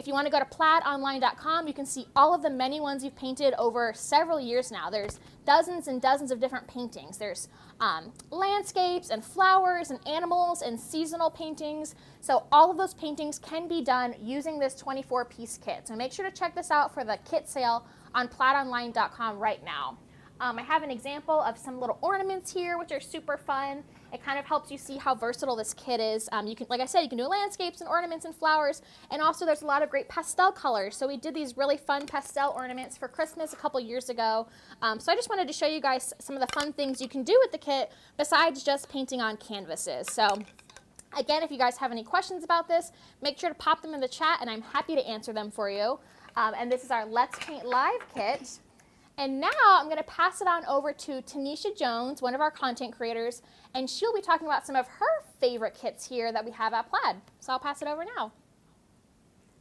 If you want to go to plaidonline.com, you can see all of the many ones you've painted over several years now. There's dozens and dozens of different paintings. There's landscapes and flowers and animals and seasonal paintings. So all of those paintings can be done using this 24-piece kit. So make sure to check this out for the kit sale on plaidonline.com right now. I have an example of some little ornaments here, which are super fun. It kind of helps you see how versatile this kit is. You can, like I said, you can do landscapes and ornaments and flowers, and also there's a lot of great pastel colors. So we did these really fun pastel ornaments for Christmas a couple years ago. So I just wanted to show you guys some of the fun things you can do with the kit besides just painting on canvases. So again, if you guys have any questions about this, make sure to pop them in the chat, and I'm happy to answer them for you. And this is our Let's Paint Live kit. And now I'm going to pass it on over to Tanisha Jones, one of our content creators, and she'll be talking about some of her favorite kits here that we have at Plaid. So I'll pass it over now.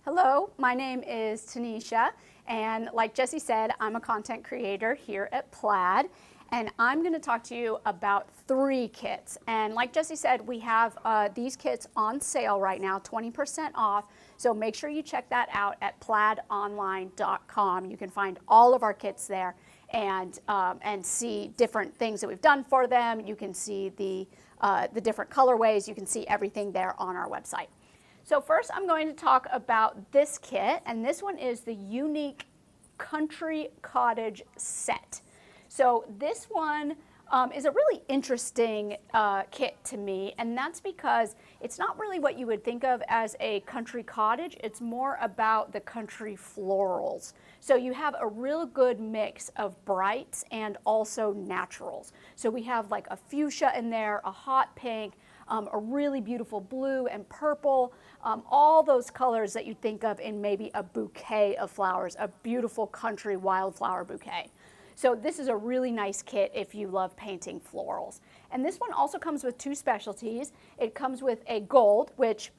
Hello, my name is Tanisha, and like Jessie said, I'm a content creator here at Plaid, and I'm going to talk to you about 3 kits. And like Jessie said, we have these kits on sale right now, 20% off. So make sure you check that out at plaidonline.com. You can find all of our kits there and see different things that we've done for them. You can see the different colorways. You can see everything there on our website. So first I'm going to talk about this kit, and this one is the Unique Country Cottage Set. So this one is a really interesting kit to me, and that's because it's not really what you would think of as a country cottage. It's more about the country florals. So you have a real good mix of brights and also naturals. So we have like a fuchsia in there, a hot pink, a really beautiful blue and purple, all those colors that you think of in maybe a bouquet of flowers, a beautiful country wildflower bouquet. So this is a really nice kit if you love painting florals. And this one also comes with 2 specialties. It comes with a gold, which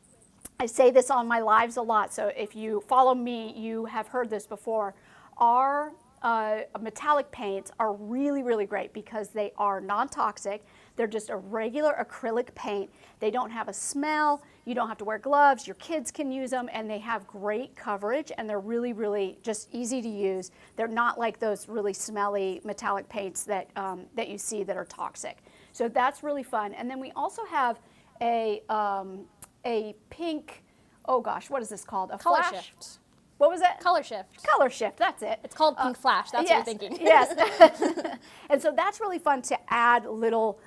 I say this on my lives a lot, so if you follow me, you have heard this before. Our metallic paints are really, really great because they are non-toxic. They're just a regular acrylic paint. They don't have a smell. You don't have to wear gloves. Your kids can use them, and they have great coverage, and they're really, really just easy to use. They're not like those really smelly metallic paints that, that you see that are toxic. So that's really fun. And then we also have a pink, oh gosh, what is this called? A Color flash? shift. What was that? Color shift. Color shift, that's it. It's called Pink Flash. That's yes, what you're thinking. Yes. And so that's really fun to add little,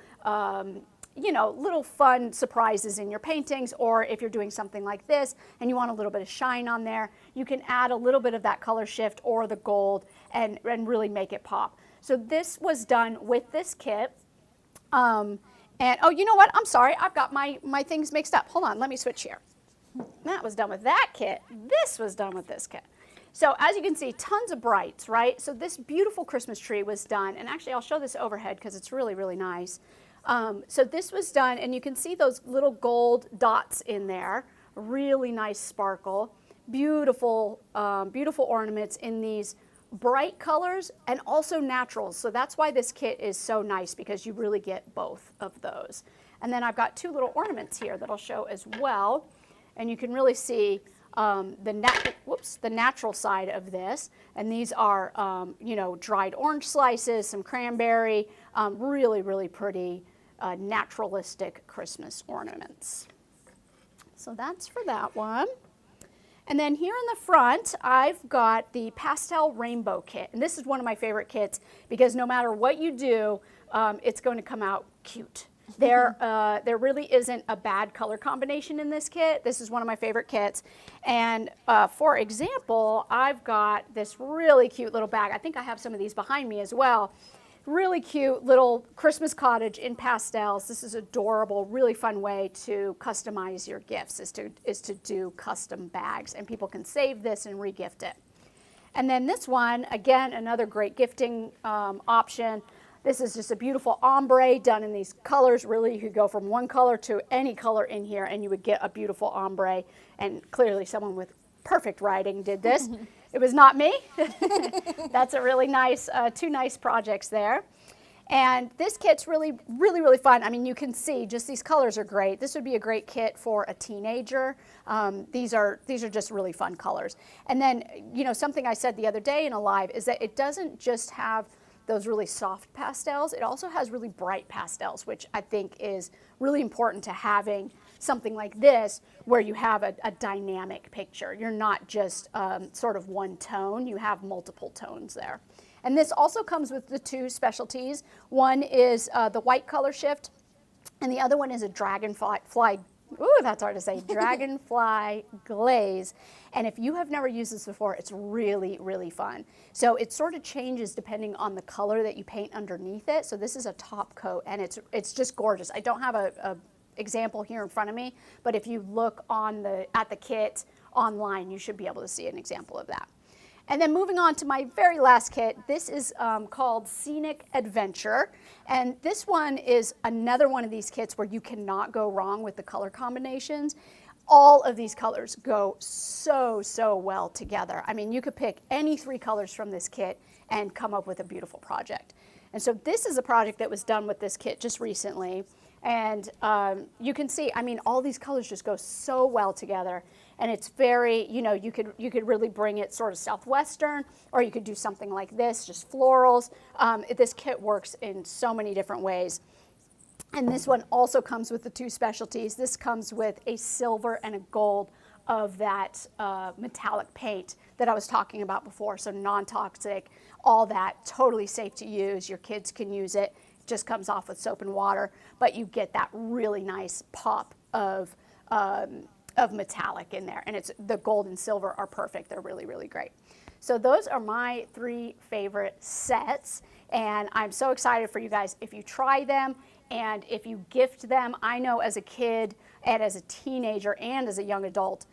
you know, little fun surprises in your paintings, or if you're doing something like this and you want a little bit of shine on there, you can add a little bit of that color shift or the gold and really make it pop. So this was done with this kit. And oh, you know what? I'm sorry. I've got my things mixed up. Hold on. Let me switch here. That was done with that kit. This was done with this kit. So as you can see, tons of brights, right? So this beautiful Christmas tree was done, and actually I'll show this overhead because it's really, really nice. So this was done, and you can see those little gold dots in there. Really nice sparkle. Beautiful, beautiful ornaments in these bright colors and also naturals. So that's why this kit is so nice, because you really get both of those. And then I've got 2 little ornaments here that I'll show as well. And you can really see the natural side of this. And these are, you know, dried orange slices, some cranberry, really, really pretty naturalistic Christmas ornaments. So that's for that one. And then here in the front, I've got the pastel rainbow kit. And this is one of my favorite kits because no matter what you do, it's going to come out cute. There really isn't a bad color combination in this kit. This is one of my favorite kits. And for example, I've got this really cute little bag. I think I have some of these behind me as well. Really cute little Christmas cottage in pastels. This is adorable, really fun way to customize your gifts is to do custom bags, and people can save this and re-gift it. And then this one, again, another great gifting option. This is just a beautiful ombre done in these colors. Really, you could go from one color to any color in here and you would get a beautiful ombre. And clearly someone with perfect writing did this. It was not me. That's a really nice, 2 nice projects there. And this kit's really, really, really fun. I mean, you can see just these colors are great. This would be a great kit for a teenager. These are just really fun colors. And then, you know, something I said the other day in a live is that it doesn't just have those really soft pastels. It also has really bright pastels, which I think is really important to having something like this where you have a dynamic picture. You're not just sort of one tone, you have multiple tones there. And this also comes with the two specialties. One is the white color shift, and the other one is a dragonfly, ooh, that's hard to say, dragonfly glaze. And if you have never used this before, it's really, really fun. So it sort of changes depending on the color that you paint underneath it. So this is a top coat, and it's just gorgeous. I don't have a example here in front of me, but if you look at the kit online, you should be able to see an example of that. And then moving on to my very last kit, this is called Scenic Adventure. And this one is another one of these kits where you cannot go wrong with the color combinations. All of these colors go so, so well together. I mean, you could pick any 3 colors from this kit and come up with a beautiful project. And so this is a project that was done with this kit just recently. And you can see, I mean, all these colors just go so well together. And it's very, you know, you could really bring it sort of Southwestern, or you could do something like this, just florals. This kit works in so many different ways. And this one also comes with the 2 specialties. This comes with a silver and a gold of that metallic paint that I was talking about before. So non-toxic, all that, totally safe to use. Your kids can use it. It just comes off with soap and water, but you get that really nice pop of metallic in there. And the gold and silver are perfect. They're really, really great. So those are my 3 favorite sets. And I'm so excited for you guys if you try them and if you gift them. I know as a kid and as a teenager and as a young adult,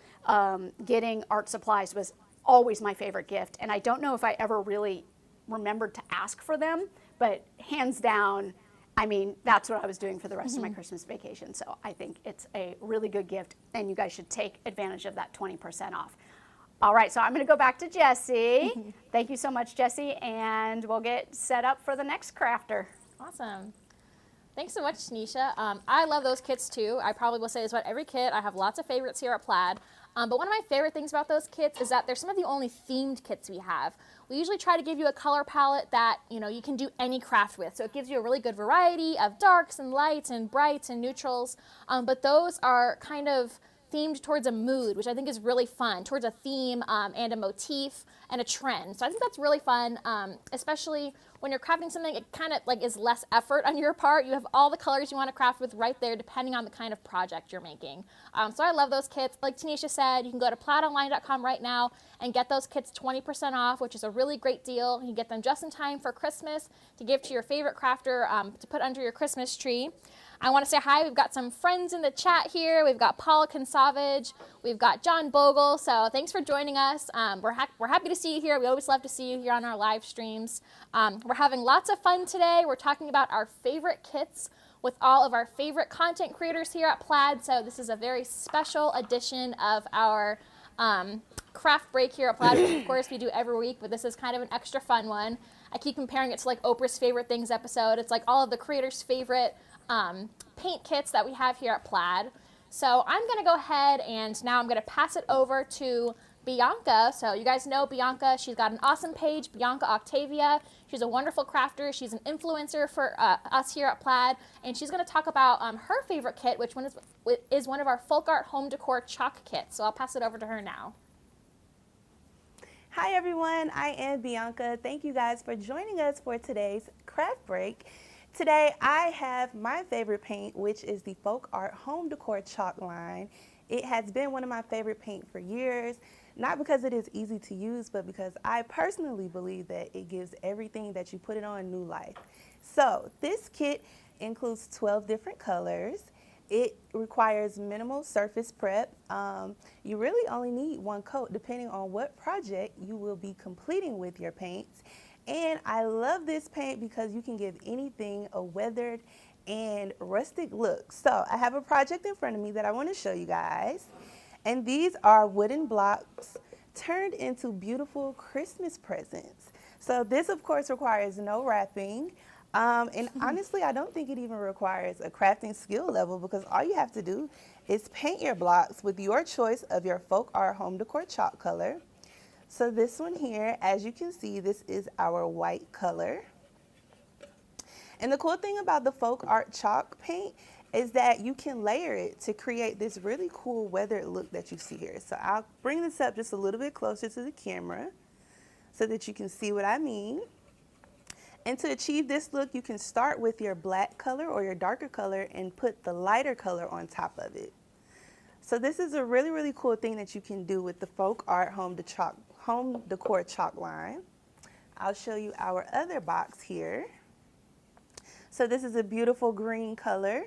getting art supplies was always my favorite gift. And I don't know if I ever really remembered to ask for them, but hands down, I mean, that's what I was doing for the rest of my Christmas vacation. So I think it's a really good gift, and you guys should take advantage of that 20% off. All right, so I'm going to go back to Jessie. Thank you so much, Jessie, and we'll get set up for the next crafter. Awesome. Thanks so much, Tanisha. I love those kits too. I probably will say this about every kit. I have lots of favorites here at Plaid. But one of my favorite things about those kits is that they're some of the only themed kits we have. We usually try to give you a color palette that, you know, you can do any craft with. So it gives you a really good variety of darks and lights and brights and neutrals. But those are kind of themed towards a mood, which I think is really fun, towards a theme and a motif and a trend. So I think that's really fun, especially when you're crafting something, it kind of like is less effort on your part. You have all the colors you want to craft with right there, depending on the kind of project you're making. So I love those kits. Like Tanisha said, you can go to plaidonline.com right now and get those kits 20% off, which is a really great deal. You can get them just in time for Christmas to give to your favorite crafter to put under your Christmas tree. I want to say hi. We've got some friends in the chat here. We've got Paula Consavage. We've got John Bogle. So thanks for joining us. We're happy to see you here. We always love to see you here on our live streams. We're having lots of fun today. We're talking about our favorite kits with all of our favorite content creators here at Plaid. So this is a very special edition of our craft break here at Plaid, which of course we do every week, but this is kind of an extra fun one. I keep comparing it to like Oprah's Favorite Things episode. It's like all of the creators' favorite paint kits that we have here at Plaid. So I'm going to go ahead and now I'm going to pass it over to Bianca. So you guys know Bianca. She's got an awesome page, Bianca Octavia. She's a wonderful crafter. She's an influencer for us here at Plaid. And she's going to talk about her favorite kit, which one is one of our folk art home decor chalk kits. So I'll pass it over to her now. Hi everyone, I am Bianca. Thank you guys for joining us for today's craft break. Today I have my favorite paint, which is the Folk Art Home Decor Chalk line. It has been one of my favorite paint for years, not because it is easy to use, but because I personally believe that it gives everything that you put it on new life. So this kit includes 12 different colors. It requires minimal surface prep. You really only need one coat depending on what project you will be completing with your paints. And I love this paint because you can give anything a weathered and rustic look. So I have a project in front of me that I want to show you guys. And these are wooden blocks turned into beautiful Christmas presents. So this of course requires no wrapping. And honestly, I don't think it even requires a crafting skill level because all you have to do is paint your blocks with your choice of your folk art home decor chalk color. So this one here, as you can see, this is our white color. And the cool thing about the folk art chalk paint is that you can layer it to create this really cool weathered look that you see here. So I'll bring this up just a little bit closer to the camera so that you can see what I mean. And to achieve this look, you can start with your black color or your darker color and put the lighter color on top of it. So this is a really, really cool thing that you can do with the folk art home decor chalk line. I'll show you our other box here. So this is a beautiful green color.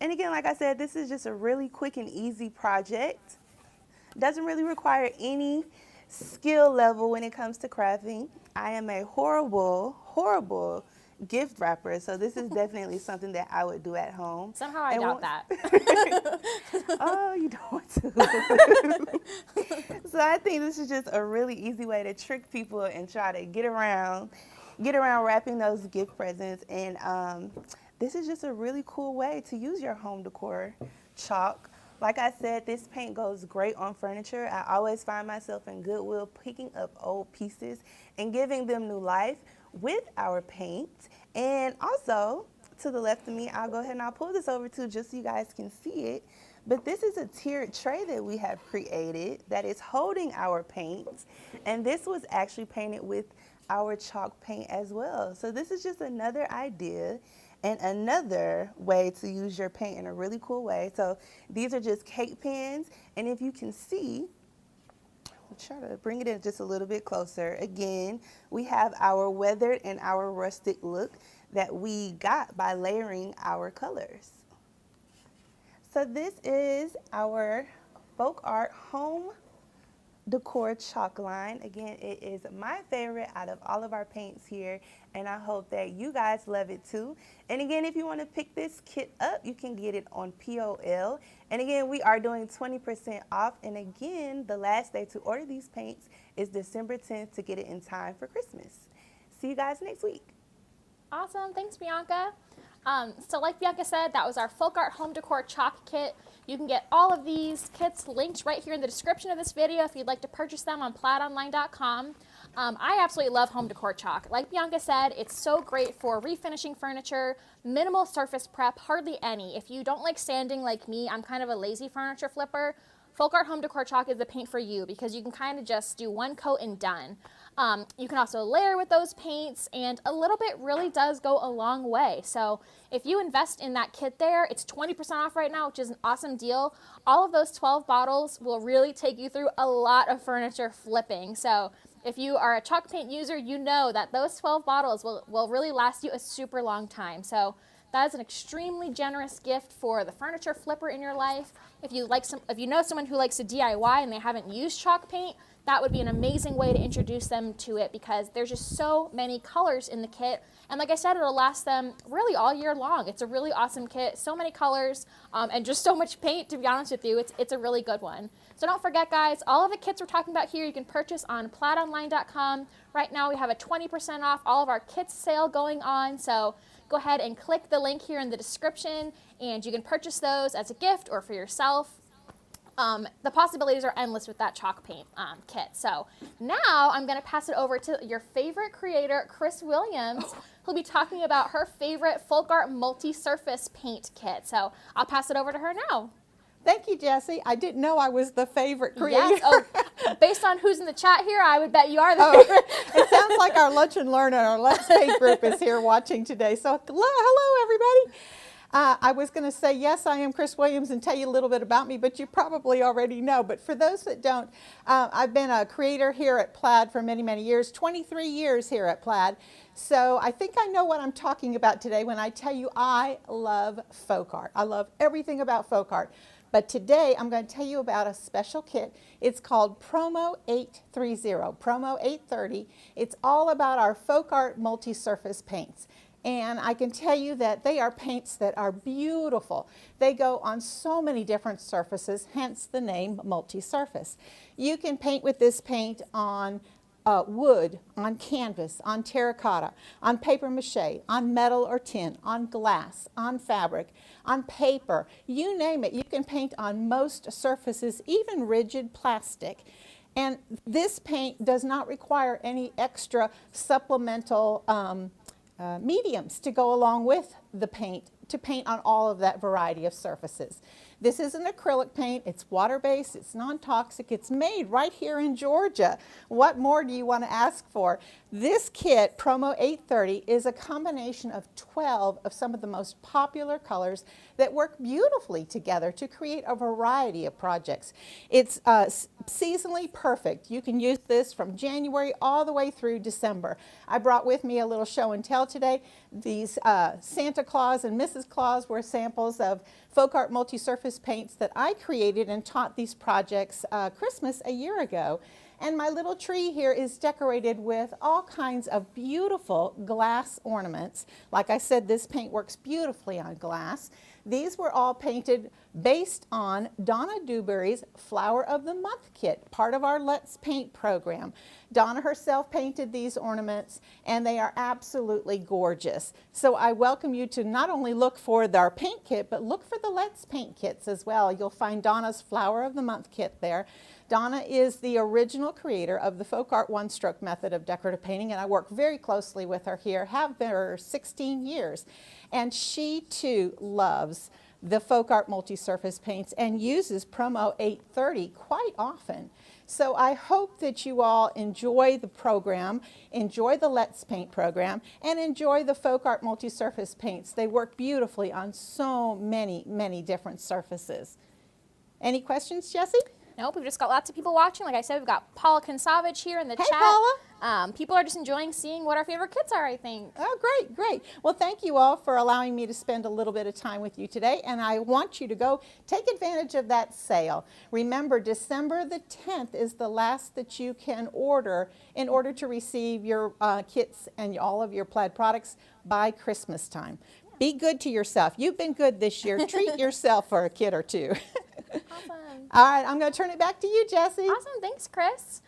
And again, like I said, this is just a really quick and easy project. Doesn't really require any skill level when it comes to crafting. I am a horrible gift wrapper, so this is definitely something that I would do at home. Somehow I doubt that. Oh, you don't want to. So I think this is just a really easy way to trick people and try to get around wrapping those gift presents. And this is just a really cool way to use your home decor chalk. Like I said, this paint goes great on furniture. I always find myself in Goodwill picking up old pieces and giving them new life with our paint. And also, to the left of me, I'll go ahead and I'll pull this over too just so you guys can see it. But this is a tiered tray that we have created that is holding our paint. And this was actually painted with our chalk paint as well. So this is just another idea and another way to use your paint in a really cool way. So these are just cake pans, and if you can see, I'll try to bring it in just a little bit closer. Again, we have our weathered and our rustic look that we got by layering our colors. So this is our folk art home decor chalk line. Again, it is my favorite out of all of our paints here, and I hope that you guys love it too. And again, if you want to pick this kit up, you can get it on POL. And again, we are doing 20% off. And again, the last day to order these paints is December 10th to get it in time for Christmas. See you guys next week. Awesome. Thanks, Bianca. So like Bianca said, that was our folk art home decor chalk kit. You can get all of these kits linked right here in the description of this video if you'd like to purchase them on plaidonline.com. I absolutely love home decor chalk. Like Bianca said, it's so great for refinishing furniture, minimal surface prep, hardly any. If you don't like sanding like me, I'm kind of a lazy furniture flipper, folk art home decor chalk is the paint for you because you can kind of just do one coat and done. You can also layer with those paints, and a little bit really does go a long way. So if you invest in that kit there, it's 20% off right now, which is an awesome deal. All of those 12 bottles will really take you through a lot of furniture flipping. So if you are a chalk paint user, you know that those 12 bottles will really last you a super long time. So that is an extremely generous gift for the furniture flipper in your life. If you know someone who likes to DIY and they haven't used chalk paint, that would be an amazing way to introduce them to it because there's just so many colors in the kit. And like I said, it'll last them really all year long. It's a really awesome kit, so many colors, and just so much paint, to be honest with you. It's a really good one. So don't forget, guys, all of the kits we're talking about here you can purchase on plaidonline.com. Right now we have a 20% off all of our kits sale going on, so go ahead and click the link here in the description and you can purchase those as a gift or for yourself. The possibilities are endless with that chalk paint kit. So now I'm going to pass it over to your favorite creator, Chris Williams, who'll be talking about her favorite folk art multi-surface paint kit. So I'll pass it over to her now. Thank you, Jessie. I didn't know I was the favorite creator. Yes. Oh, based on who's in the chat here, I would bet you are the favorite. It sounds like our Lunch and Learn and our Let's Paint group is here watching today. So hello, everybody. I was going to say, yes, I am Chris Williams and tell you a little bit about me, but you probably already know. But for those that don't, I've been a creator here at Plaid for many, many years, 23 years here at Plaid. So I think I know what I'm talking about today when I tell you I love folk art. I love everything about folk art. But today I'm going to tell you about a special kit. It's called Promo 830, Promo 830. It's all about our folk art multi-surface paints. And I can tell you that they are paints that are beautiful. They go on so many different surfaces, hence the name multi-surface. You can paint with this paint on wood, on canvas, on terracotta, on paper mache, on metal or tin, on glass, on fabric, on paper, you name it. You can paint on most surfaces, even rigid plastic. And this paint does not require any extra supplemental mediums to go along with the paint to paint on all of that variety of surfaces. This is an acrylic paint. It's water-based. It's non-toxic. It's made right here in Georgia. What more do you want to ask for? This kit, Promo 830, is a combination of 12 of some of the most popular colors that work beautifully together to create a variety of projects. It's seasonally perfect. You can use this from January all the way through December. I brought with me a little show and tell today. These Santa Claus and Mrs. Claus were samples of folk art multi-surface paints that I created and taught these projects Christmas a year ago. And my little tree here is decorated with all kinds of beautiful glass ornaments. Like I said, this paint works beautifully on glass. These were all painted based on Donna Dewberry's Flower of the Month kit, part of our Let's Paint program. Donna herself painted these ornaments, and they are absolutely gorgeous. So I welcome you to not only look for our paint kit, but look for the Let's Paint kits as well. You'll find Donna's Flower of the Month kit there. Donna is the original creator of the folk art one-stroke method of decorative painting, and I work very closely with her here, have been for 16 years. And she too loves the folk art multi-surface paints and uses Promo 830 quite often. So I hope that you all enjoy the program, enjoy the Let's Paint program, and enjoy the folk art multi-surface paints. They work beautifully on so many, many different surfaces. Any questions, Jessie? Nope, we've just got lots of people watching. Like I said, we've got Paula Kinsavage here in the chat. Paula. People are just enjoying seeing what our favorite kits are, I think. Oh, great, great. Well, thank you all for allowing me to spend a little bit of time with you today, and I want you to go take advantage of that sale. Remember, December the 10th is the last that you can order in order to receive your kits and all of your plaid products by Christmas time. Be good to yourself. You've been good this year. Treat yourself for a kit or two. Awesome. All right, I'm going to turn it back to you, Jessie. Awesome, thanks, Chris.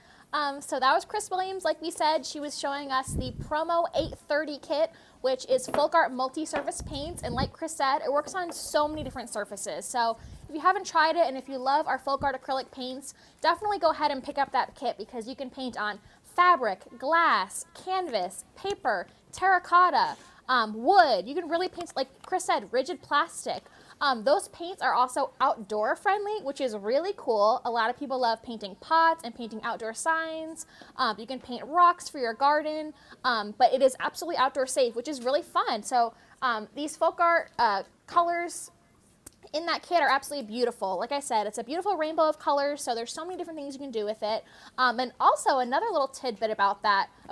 So that was Chris Williams. Like we said, she was showing us the Promo 830 kit, which is folk art multi-surface paints. And like Chris said, it works on so many different surfaces. So if you haven't tried it and if you love our folk art acrylic paints, definitely go ahead and pick up that kit because you can paint on fabric, glass, canvas, paper, terracotta, wood. You can really paint, like Chris said, rigid plastic. Those paints are also outdoor friendly, which is really cool. A lot of people love painting pots and painting outdoor signs. You can paint rocks for your garden, but it is absolutely outdoor safe, which is really fun. So these folk art colors in that kit are absolutely beautiful. Like I said, it's a beautiful rainbow of colors, so there's so many different things you can do with it. And also another little tidbit about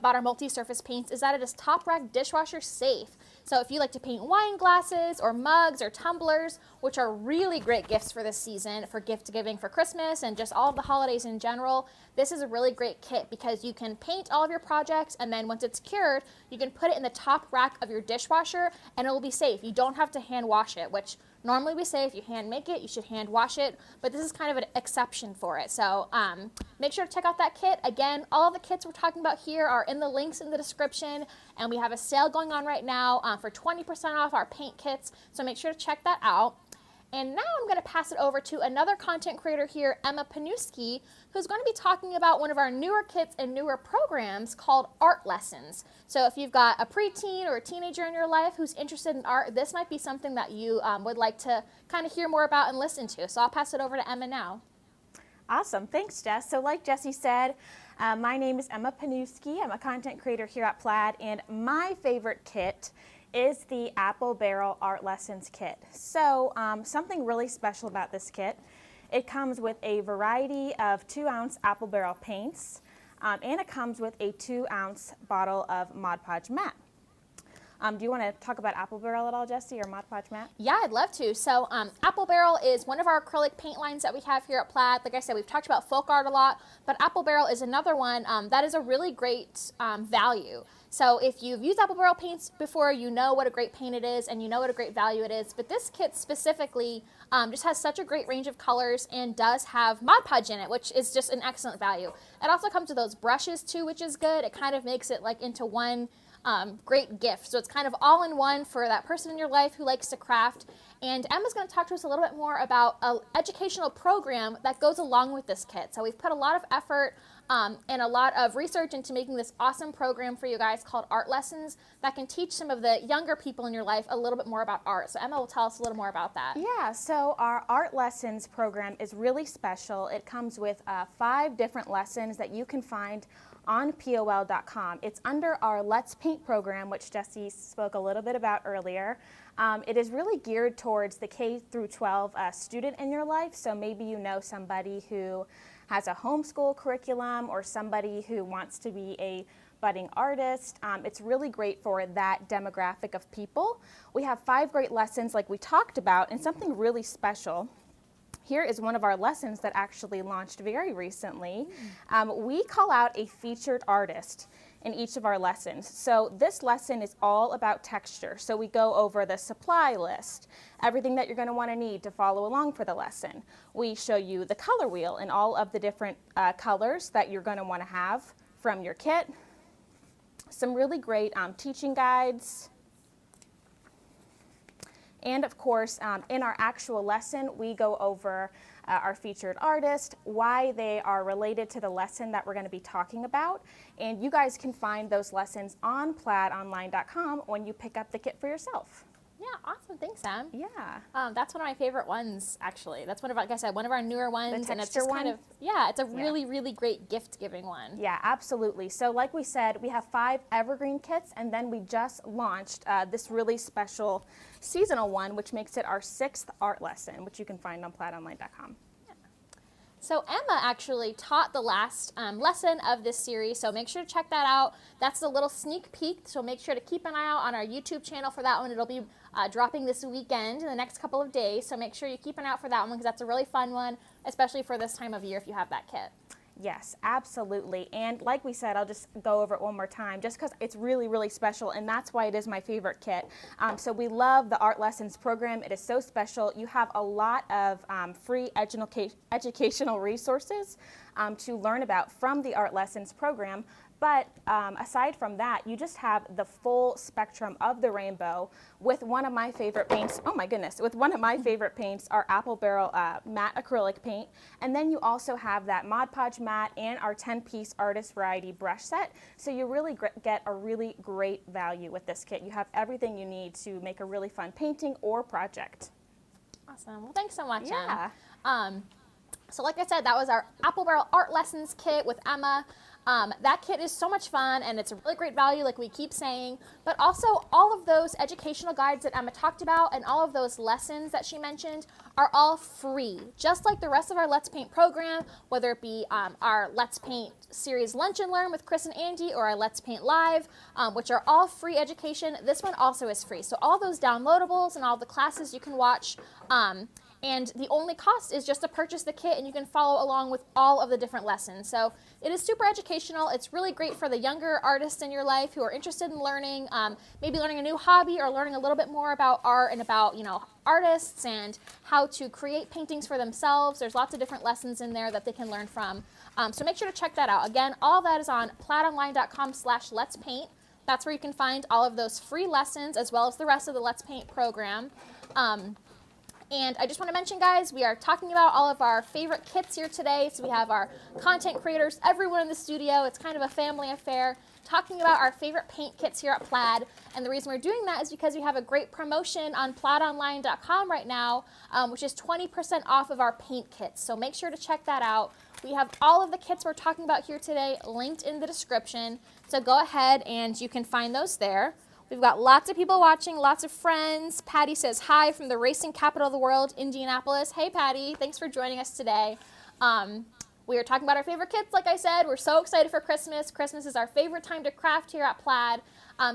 our multi-surface paints is that it is top rack dishwasher safe. So if you like to paint wine glasses or mugs or tumblers, which are really great gifts for this season, for gift giving for Christmas and just all of the holidays in general, this is a really great kit because you can paint all of your projects and then once it's cured, you can put it in the top rack of your dishwasher and it will be safe. You don't have to hand wash it, which normally we say if you hand make it, you should hand wash it, but this is kind of an exception for it. So make sure to check out that kit. Again, all of the kits we're talking about here are in the links in the description, and we have a sale going on right now for 20% off our paint kits, so make sure to check that out. And now I'm going to pass it over to another content creator here, Emma Panuski, who's going to be talking about one of our newer kits and newer programs called Art Lessons. So if you've got a preteen or a teenager in your life who's interested in art, this might be something that you would like to kind of hear more about and listen to. So I'll pass it over to Emma now. Awesome. Thanks, Jess. So like Jessie said, my name is Emma Panuski. I'm a content creator here at Plaid, and my favorite kit is the Apple Barrel Art Lessons kit. So something really special about this kit, it comes with a variety of 2-ounce Apple Barrel paints, and it comes with a 2-ounce bottle of Mod Podge matte. Do you want to talk about Apple Barrel at all, Jesse, or Mod Podge Matte? Yeah, I'd love to. So Apple Barrel is one of our acrylic paint lines that we have here at Plaid. Like I said, we've talked about folk art a lot, but Apple Barrel is another one that is a really great value. So if you've used Apple Barrel paints before, you know what a great paint it is and you know what a great value it is. But this kit specifically just has such a great range of colors and does have Mod Podge in it, which is just an excellent value. It also comes with those brushes too, which is good. It kind of makes it like into one great gift. So it's kind of all in one for that person in your life who likes to craft. And Emma's going to talk to us a little bit more about an educational program that goes along with this kit. So we've put a lot of effort and a lot of research into making this awesome program for you guys called Art Lessons that can teach some of the younger people in your life a little bit more about art. So Emma will tell us a little more about that. Yeah, so our Art Lessons program is really special. It comes with 5 different lessons that you can find on POL.com. It's under our Let's Paint program, which Jesse spoke a little bit about earlier. It is really geared towards the K through 12 student in your life. So maybe you know somebody who has a homeschool curriculum or somebody who wants to be a budding artist. It's really great for that demographic of people. We have 5 great lessons like we talked about, and something really special. Here is one of our lessons that actually launched very recently. We call out a featured artist in each of our lessons. So this lesson is all about texture. So we go over the supply list, everything that you're going to want to need to follow along for the lesson. We show you the color wheel and all of the different colors that you're going to want to have from your kit. Some really great teaching guides. And of course, in our actual lesson, we go over our featured artist, why they are related to the lesson that we're going to be talking about. And you guys can find those lessons on plaidonline.com when you pick up the kit for yourself. Yeah, awesome. Thanks, Em. Yeah. That's one of my favorite ones, actually. That's one of, like I said, one of our newer ones. And it's texture just kind one? of, yeah, it's a really, really great gift-giving one. Yeah, absolutely. So like we said, we have 5 evergreen kits, and then we just launched this really special seasonal one, which makes it our 6th art lesson, which you can find on plaidonline.com. So Emma actually taught the last lesson of this series, so make sure to check that out. That's a little sneak peek, so make sure to keep an eye out on our YouTube channel for that one. It'll be dropping this weekend in the next couple of days, so make sure you keep an eye out for that one because that's a really fun one, especially for this time of year if you have that kit. Yes, absolutely. And like we said, I'll just go over it one more time just because it's really, really special, and that's why it is my favorite kit. So we love the Art Lessons program. It is so special. You have a lot of free educational resources to learn about from the Art Lessons program. But aside from that, you just have the full spectrum of the rainbow with one of my favorite paints. Oh my goodness, with one of my favorite paints, our Apple Barrel matte acrylic paint. And then you also have that Mod Podge matte and our 10-piece artist variety brush set. So you really get a really great value with this kit. You have everything you need to make a really fun painting or project. Awesome. Well, thanks so much, Yeah. Em. So like I said, that was our Apple Barrel Art Lessons kit with Emma. That kit is so much fun, and it's a really great value, like we keep saying, but also all of those educational guides that Emma talked about and all of those lessons that she mentioned are all free, just like the rest of our Let's Paint program, whether it be our Let's Paint series Lunch and Learn with Chris and Andy or our Let's Paint Live, which are all free education. This one also is free. So all those downloadables and all the classes you can watch, and the only cost is just to purchase the kit, and you can follow along with all of the different lessons. So it is super educational. It's really great for the younger artists in your life who are interested in learning, maybe learning a new hobby or learning a little bit more about art and about, artists and how to create paintings for themselves. There's lots of different lessons in there that they can learn from. So make sure to check that out. Again, all of that is on plaidonline.com/Let's Paint. That's where you can find all of those free lessons as well as the rest of the Let's Paint program. And I just want to mention, guys, we are talking about all of our favorite kits here today. So we have our content creators, everyone in the studio. It's kind of a family affair, talking about our favorite paint kits here at Plaid. And the reason we're doing that is because we have a great promotion on plaidonline.com right now, which is 20% off of our paint kits. So make sure to check that out. We have all of the kits we're talking about here today linked in the description. So go ahead and you can find those there. We've got lots of people watching, lots of friends. Patty says hi from the racing capital of the world, Indianapolis. Hey, Patty. Thanks for joining us today. We are talking about our favorite kits, like I said. We're so excited for Christmas. Christmas is our favorite time to craft here at Plaid.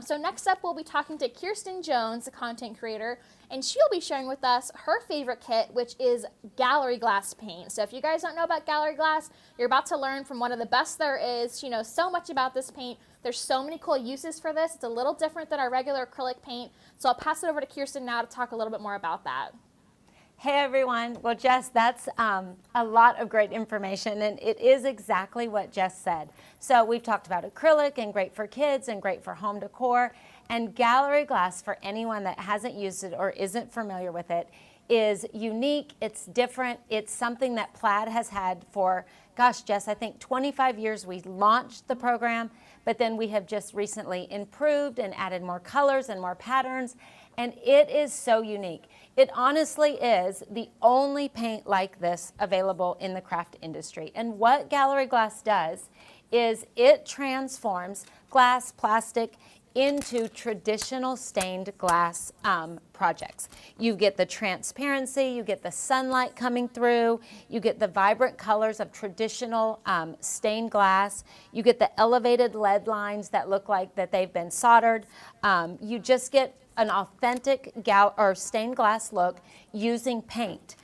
So next up, we'll be talking to Kirsten Jones, the content creator, and she'll be sharing with us her favorite kit, which is gallery glass paint. So if you guys don't know about gallery glass, you're about to learn from one of the best there is. She knows so much about this paint. There's so many cool uses for this. It's a little different than our regular acrylic paint. So I'll pass it over to Kirsten now to talk a little bit more about that. Hey everyone. Well, Jess, that's a lot of great information, and it is exactly what Jess said. So we've talked about acrylic and great for kids and great for home decor, and gallery glass, for anyone that hasn't used it or isn't familiar with it, is unique, it's different, it's something that Plaid has had for, gosh, Jess, I think 25 years we launched the program, but then we have just recently improved and added more colors and more patterns, and it is so unique. It honestly is the only paint like this available in the craft industry. And what gallery glass does is it transforms glass, plastic, into traditional stained glass projects. You get the transparency, you get the sunlight coming through, you get the vibrant colors of traditional stained glass, you get the elevated lead lines that look like that they've been soldered. You just get an authentic stained glass look using paint.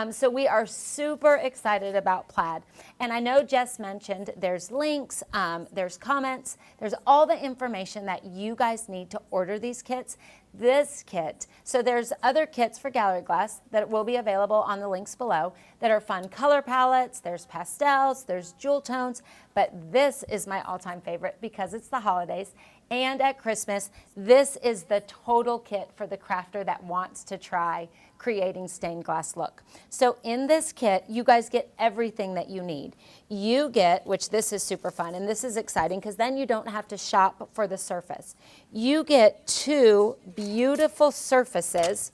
So we are super excited about Plaid. And I know Jess mentioned there's links, there's comments, there's all the information that you guys need to order these kits. This kit, so there's other kits for gallery glass that will be available on the links below that are fun color palettes, there's pastels, there's jewel tones, but this is my all-time favorite because it's the holidays. And at Christmas, this is the total kit for the crafter that wants to try creating stained glass look. So in this kit, you guys get everything that you need. You get, which this is super fun, and this is exciting because then you don't have to shop for the surface. You get 2 beautiful surfaces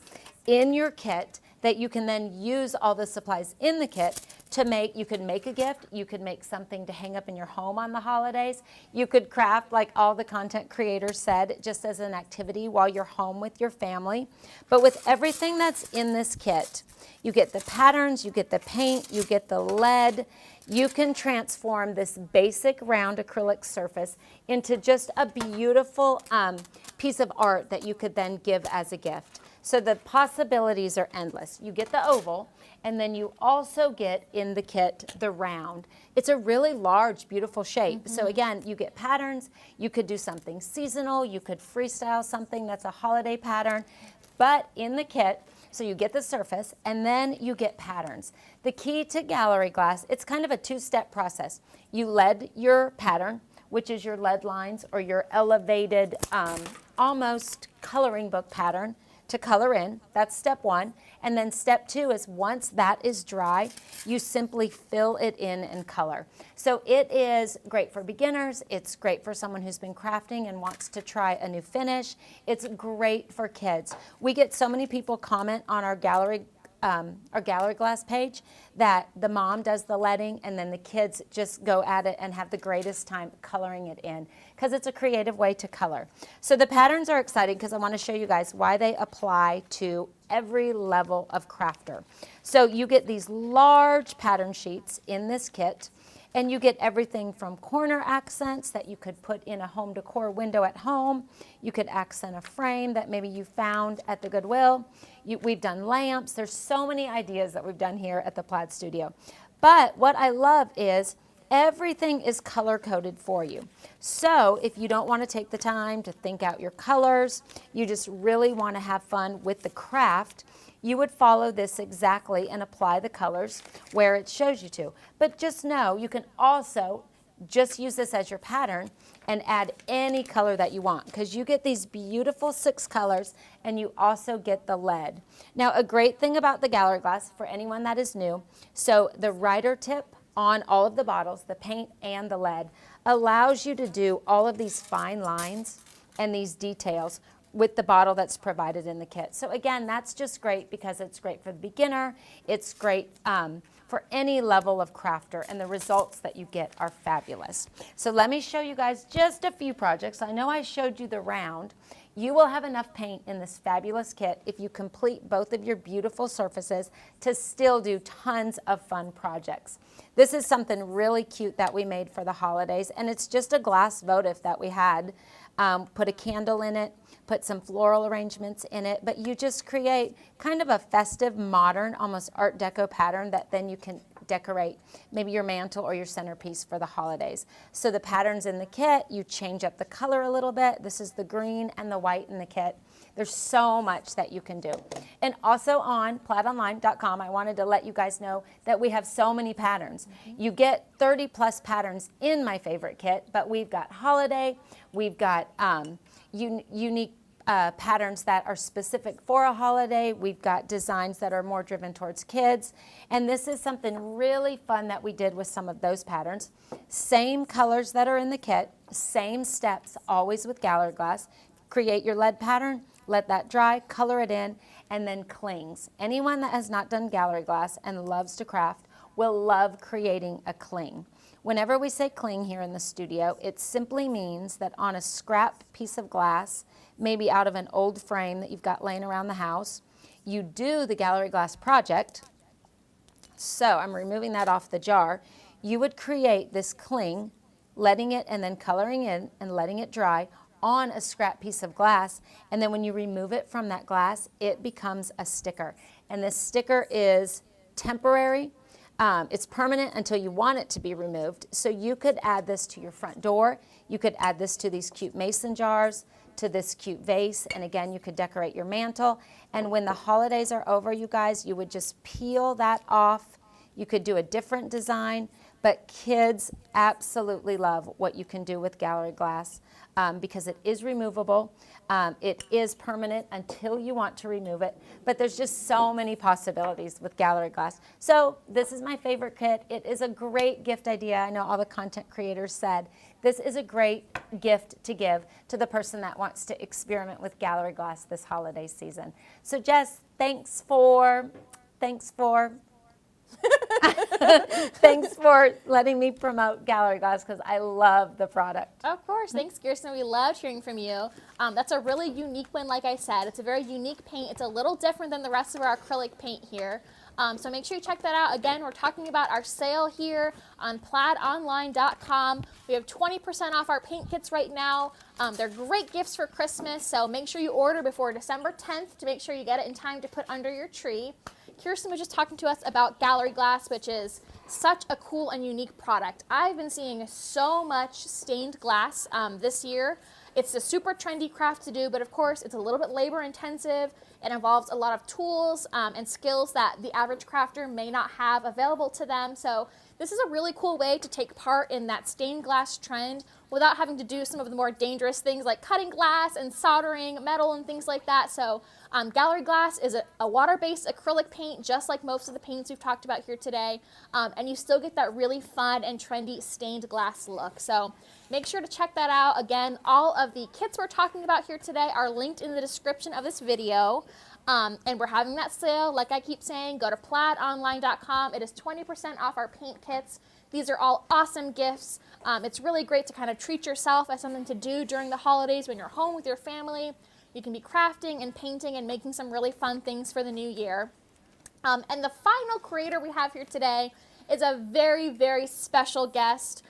in your kit that you can then use all the supplies in the kit to make. You could make a gift, you could make something to hang up in your home on the holidays, you could craft like all the content creators said, just as an activity while you're home with your family. But with everything that's in this kit, you get the patterns, you get the paint, you get the lead, you can transform this basic round acrylic surface into just a beautiful piece of art that you could then give as a gift. So the possibilities are endless. You get the oval, and then you also get in the kit the round. It's a really large, beautiful shape. So again, you get patterns. You could do something seasonal. You could freestyle something that's a holiday pattern. But in the kit, so you get the surface, and then you get patterns. The key to gallery glass, it's kind of a 2-step process. You lead your pattern, which is your lead lines or your elevated, almost coloring book pattern, to color in. That's step 1. And then step 2 is once that is dry, you simply fill it in and color. So it is great for beginners. It's great for someone who's been crafting and wants to try a new finish. It's great for kids. We get so many people comment on our gallery glass page that the mom does the leading and then the kids just go at it and have the greatest time coloring it in because it's a creative way to color. So the patterns are exciting because I want to show you guys why they apply to every level of crafter. So you get these large pattern sheets in this kit, and you get everything from corner accents that you could put in a home decor window at home. You could accent a frame that maybe you found at the Goodwill. We've done lamps. There's so many ideas that we've done here at the Plaid Studio. But what I love is everything is color coded for you. So if you don't want to take the time to think out your colors, you just really want to have fun with the craft, you would follow this exactly and apply the colors where it shows you to. But just know you can also just use this as your pattern and add any color that you want because you get these beautiful 6 colors and you also get the lead. Now a great thing about the gallery glass for anyone that is new, so the writer tip on all of the bottles, the paint and the lead, allows you to do all of these fine lines and these details with the bottle that's provided in the kit. So again, that's just great because it's great for the beginner. It's great for any level of crafter, and the results that you get are fabulous. So let me show you guys just a few projects. I know I showed you the round. You will have enough paint in this fabulous kit if you complete both of your beautiful surfaces to still do tons of fun projects. This is something really cute that we made for the holidays, and it's just a glass votive that we had. Put a candle in it, put some floral arrangements in it, but you just create kind of a festive, modern, almost Art Deco pattern that then you can decorate maybe your mantle or your centerpiece for the holidays. So the patterns in the kit, you change up the color a little bit. This is the green and the white in the kit. There's so much that you can do. And also on plaidonline.com, I wanted to let you guys know that we have so many patterns. You get 30 plus patterns in my favorite kit, but we've got holiday, we've got unique patterns that are specific for a holiday. We've got designs that are more driven towards kids. And this is something really fun that we did with some of those patterns. Same colors that are in the kit, same steps, always with gallery glass. Create your lead pattern, let that dry, color it in, and then clings. Anyone that has not done gallery glass and loves to craft will love creating a cling. Whenever we say cling here in the studio, it simply means that on a scrap piece of glass, maybe out of an old frame that you've got laying around the house, you do the gallery glass project. So I'm removing that off the jar. You would create this cling, letting it and then coloring in and letting it dry on a scrap piece of glass, and then when you remove it from that glass, it becomes a sticker. And this sticker is temporary. It's permanent until you want it to be removed. So you could add this to your front door. You could add this to these cute mason jars, to this cute vase, and again, you could decorate your mantle. And when the holidays are over, you guys, you would just peel that off. You could do a different design, but kids absolutely love what you can do with gallery glass because it is removable. It is permanent until you want to remove it, but there's just so many possibilities with gallery glass. So this is my favorite kit. It is a great gift idea. I know all the content creators said this is a great gift to give to the person that wants to experiment with gallery glass this holiday season. So Jess, thanks for letting me promote gallery glass because I love the product. Of course. Thanks, Kirsten. We loved hearing from you. That's a really unique one, like I said. It's a very unique paint. It's a little different than the rest of our acrylic paint here. So make sure you check that out. Again, we're talking about our sale here on plaidonline.com. We have 20% off our paint kits right now. They're great gifts for Christmas, so make sure you order before December 10th to make sure you get it in time to put under your tree. Kirsten was just talking to us about gallery glass, which is such a cool and unique product. I've been seeing so much stained glass this year. It's a super trendy craft to do, but of course it's a little bit labor intensive. It involves a lot of tools and skills that the average crafter may not have available to them. So this is a really cool way to take part in that stained glass trend without having to do some of the more dangerous things like cutting glass and soldering metal and things like that. So gallery glass is a water-based acrylic paint, just like most of the paints we've talked about here today, and you still get that really fun and trendy stained glass look. So make sure to check that out. Again, all of the kits we're talking about here today are linked in the description of this video. And we're having that sale, like I keep saying, go to plaidonline.com. It is 20% off our paint kits. These are all awesome gifts. It's really great to kind of treat yourself as something to do during the holidays when you're home with your family. You can be crafting and painting and making some really fun things for the new year. And the final creator we have here today is a very, very special guest.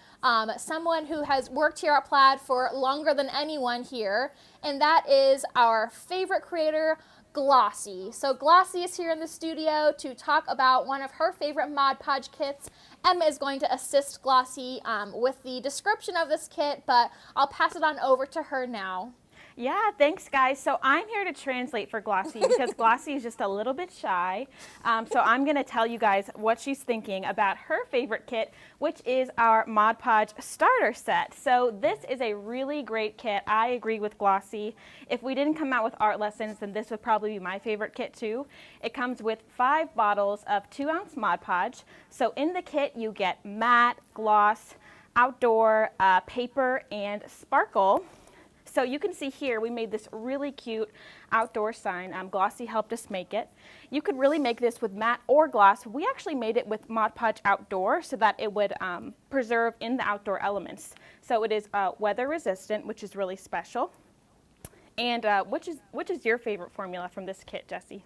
Someone who has worked here at Plaid for longer than anyone here, and that is our favorite creator, Glossy. So Glossy is here in the studio to talk about one of her favorite Mod Podge kits. Emma is going to assist Glossy with the description of this kit, but I'll pass it on over to her now. Yeah, thanks guys. So I'm here to translate for Glossy because Glossy is just a little bit shy. So I'm going to tell you guys what she's thinking about her favorite kit, which is our Mod Podge starter set. So this is a really great kit. I agree with Glossy. If we didn't come out with art lessons, then this would probably be my favorite kit too. It comes with 5 bottles of 2-ounce Mod Podge. So in the kit you get matte, gloss, outdoor, paper, and sparkle. So you can see here we made this really cute outdoor sign. Glossy helped us make it. You could really make this with matte or gloss. We actually made it with Mod Podge Outdoor so that it would preserve in the outdoor elements. So it is weather resistant, which is really special. And which is your favorite formula from this kit, Jessie?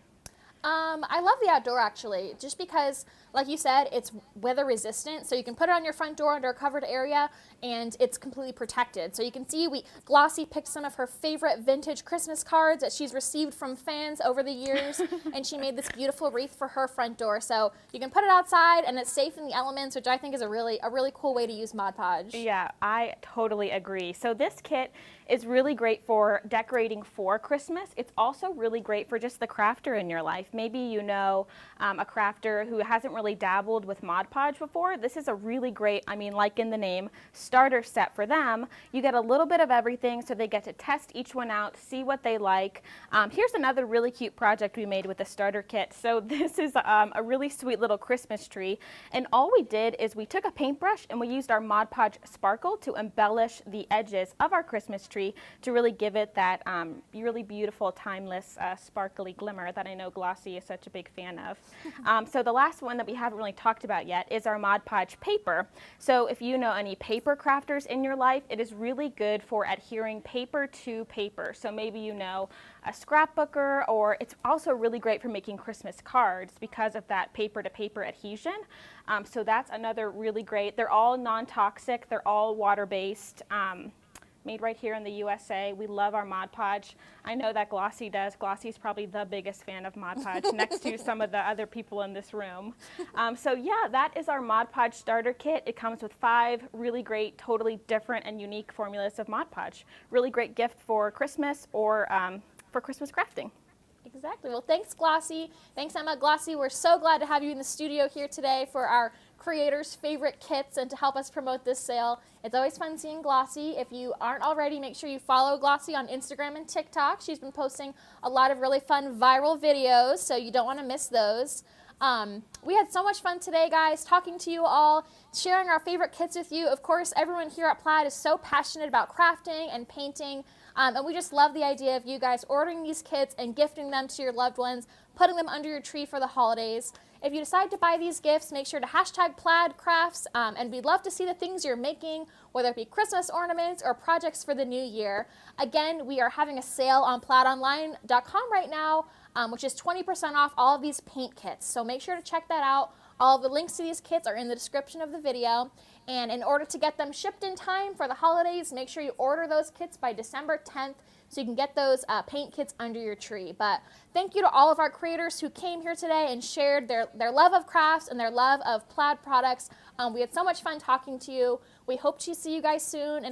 I love the outdoor actually, just because, like you said, it's weather resistant, so you can put it on your front door under a covered area, and it's completely protected. So you can see Glossy picked some of her favorite vintage Christmas cards that she's received from fans over the years, and she made this beautiful wreath for her front door. So you can put it outside, and it's safe in the elements, which I think is a really cool way to use Mod Podge. Yeah, I totally agree. So this kit is really great for decorating for Christmas. It's also really great for just the crafter in your life. Maybe you know a crafter who hasn't really dabbled with Mod Podge before. This is a really great, I mean, like in the name, starter set for them. You get a little bit of everything, so they get to test each one out, see what they like. Here's another really cute project we made with the starter kit. So this is a really sweet little Christmas tree, and all we did is we took a paintbrush and we used our Mod Podge sparkle to embellish the edges of our Christmas tree to really give it that really beautiful, timeless, sparkly glimmer that I know Glossy is such a big fan of. So the last one that we haven't really talked about yet is our Mod Podge paper. So if you know any paper crafters in your life, it is really good for adhering paper to paper. So maybe you know a scrapbooker, or it's also really great for making Christmas cards because of that paper to paper adhesion. So that's another really great. They're all non-toxic, they're all water-based. Made right here in the USA. We love our Mod Podge. I know that Glossy does. Glossy's probably the biggest fan of Mod Podge next to some of the other people in this room. So yeah, that is our Mod Podge starter kit. It comes with 5 really great, totally different and unique formulas of Mod Podge. Really great gift for Christmas or for Christmas crafting. Exactly. Well, thanks, Glossy. Thanks, Emma. Glossy, we're so glad to have you in the studio here today for our creators' favorite kits and to help us promote this sale. It's always fun seeing Glossy. If you aren't already, make sure you follow Glossy on Instagram and TikTok. She's been posting a lot of really fun viral videos, so you don't want to miss those. We had so much fun today, guys, talking to you all, sharing our favorite kits with you. Of course, everyone here at Plaid is so passionate about crafting and painting, and we just love the idea of you guys ordering these kits and gifting them to your loved ones, putting them under your tree for the holidays. If you decide to buy these gifts, make sure to hashtag Plaid Crafts, and we'd love to see the things you're making, whether it be Christmas ornaments or projects for the new year. Again, we are having a sale on plaidonline.com right now, which is 20% off all of these paint kits. So make sure to check that out. All of the links to these kits are in the description of the video. And in order to get them shipped in time for the holidays, make sure you order those kits by December 10th so you can get those paint kits under your tree. But thank you to all of our creators who came here today and shared their love of crafts and their love of Plaid products. We had so much fun talking to you. We hope to see you guys soon. And